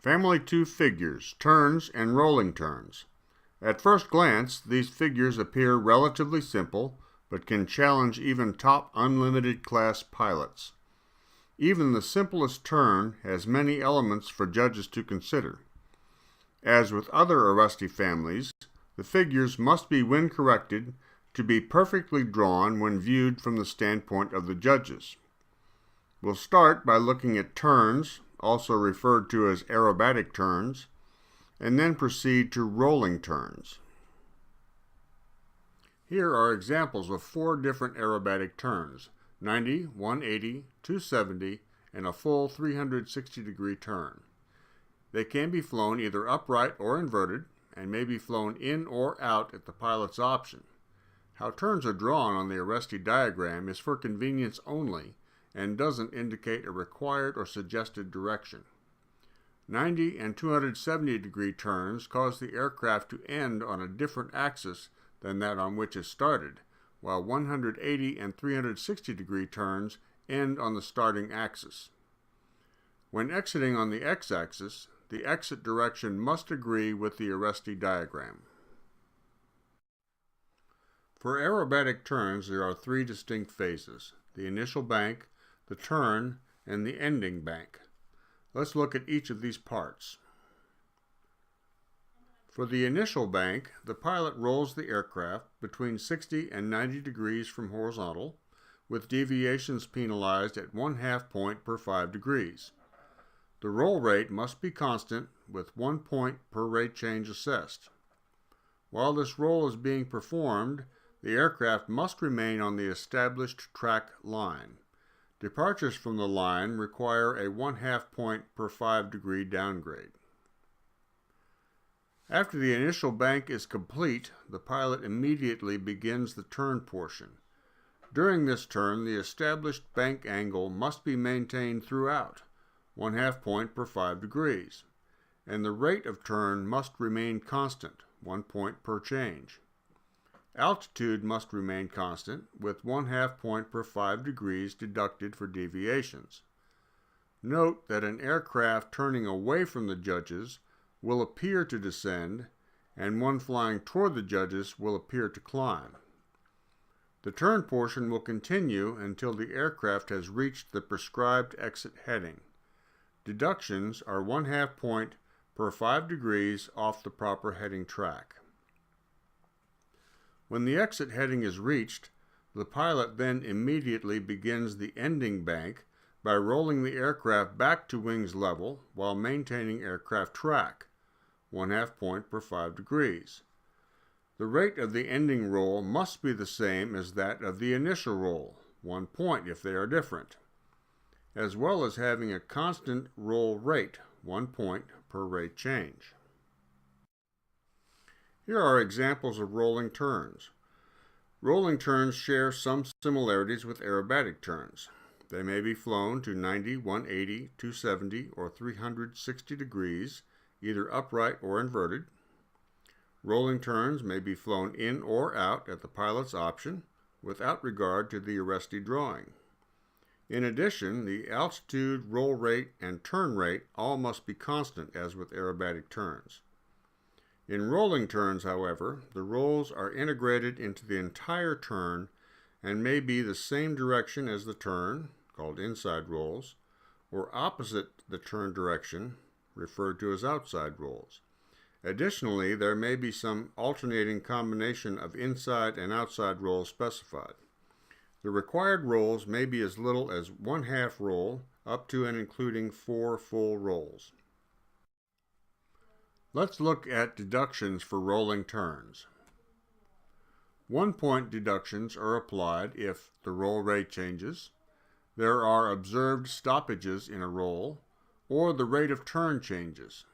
Family 2 figures, turns and rolling turns. At first glance, these figures appear relatively simple, but can challenge even top unlimited class pilots. Even the simplest turn has many elements for judges to consider. As with other Aresti families, the figures must be wind corrected to be perfectly drawn when viewed from the standpoint of the judges. We'll start by looking at turns, also referred to as aerobatic turns, and then proceed to rolling turns. Here are examples of 4 different aerobatic turns: 90, 180, 270, and a full 360-degree turn. They can be flown either upright or inverted, and may be flown in or out at the pilot's option. How turns are drawn on the Aresti diagram is for convenience only, and doesn't indicate a required or suggested direction. 90 and 270-degree turns cause the aircraft to end on a different axis than that on which it started, while 180 and 360-degree turns end on the starting axis. When exiting on the x-axis, the exit direction must agree with the Aresti diagram. For aerobatic turns, there are 3 distinct phases: the initial bank, the turn, and the ending bank. Let's look at each of these parts. For the initial bank, the pilot rolls the aircraft between 60 and 90 degrees from horizontal, with deviations penalized at 1/2 point per 5 degrees. The roll rate must be constant, with 1 point per rate change assessed. While this roll is being performed, the aircraft must remain on the established track line. Departures from the line require a 1/2 point per 5 degree downgrade. After the initial bank is complete, the pilot immediately begins the turn portion. During this turn, the established bank angle must be maintained throughout, 1/2 point per 5 degrees, and the rate of turn must remain constant, 1 point per change. Altitude must remain constant, with 1/2 point per 5 degrees deducted for deviations. Note that an aircraft turning away from the judges will appear to descend, and one flying toward the judges will appear to climb. The turn portion will continue until the aircraft has reached the prescribed exit heading. Deductions are 1/2 point per 5 degrees off the proper heading track. When the exit heading is reached, the pilot then immediately begins the ending bank by rolling the aircraft back to wings level while maintaining aircraft track, 1/2 point per 5 degrees. The rate of the ending roll must be the same as that of the initial roll, 1 point if they are different, as well as having a constant roll rate, 1 point per rate change. Here are examples of rolling turns. Rolling turns share some similarities with aerobatic turns. They may be flown to 90, 180, 270, or 360 degrees, either upright or inverted. Rolling turns may be flown in or out at the pilot's option, without regard to the Aresti drawing. In addition, the altitude, roll rate, and turn rate all must be constant, as with aerobatic turns. In rolling turns, however, the rolls are integrated into the entire turn and may be the same direction as the turn, called inside rolls, or opposite the turn direction, referred to as outside rolls. Additionally, there may be some alternating combination of inside and outside rolls specified. The required rolls may be as little as 1/2 roll up to and including 4 full rolls. Let's look at deductions for rolling turns. 1 point deductions are applied if the roll rate changes, there are observed stoppages in a roll, or the rate of turn changes.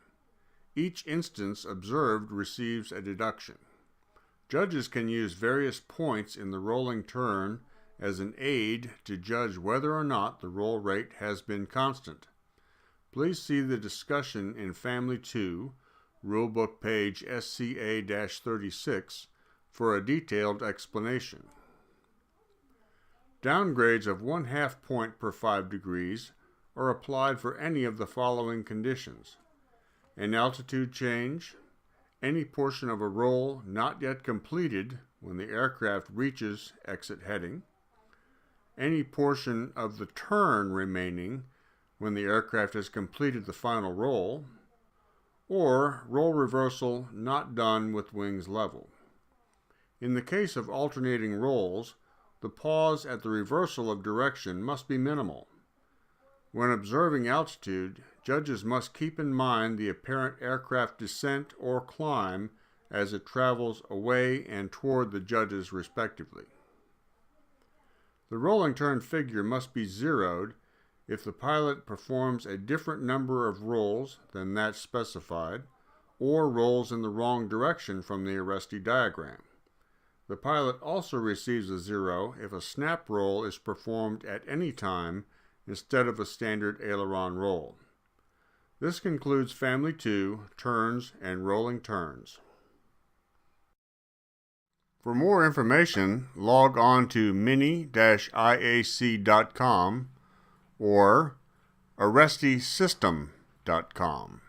Each instance observed receives a deduction. Judges can use various points in the rolling turn as an aid to judge whether or not the roll rate has been constant. Please see the discussion in Family 2, Rulebook page SCA-36, for a detailed explanation. Downgrades of 1/2 point per 5 degrees are applied for any of the following conditions: an altitude change, any portion of a roll not yet completed when the aircraft reaches exit heading, any portion of the turn remaining when the aircraft has completed the final roll, or roll reversal not done with wings level. In the case of alternating rolls, the pause at the reversal of direction must be minimal. When observing altitude, judges must keep in mind the apparent aircraft descent or climb as it travels away and toward the judges respectively. The rolling turn figure must be zeroed if the pilot performs a different number of rolls than that specified, or rolls in the wrong direction from the Aresti diagram. The pilot also receives a 0 if a snap roll is performed at any time instead of a standard aileron roll. This concludes Family 2, Turns and Rolling Turns. For more information, log on to mini-iac.com or arestisystem.com.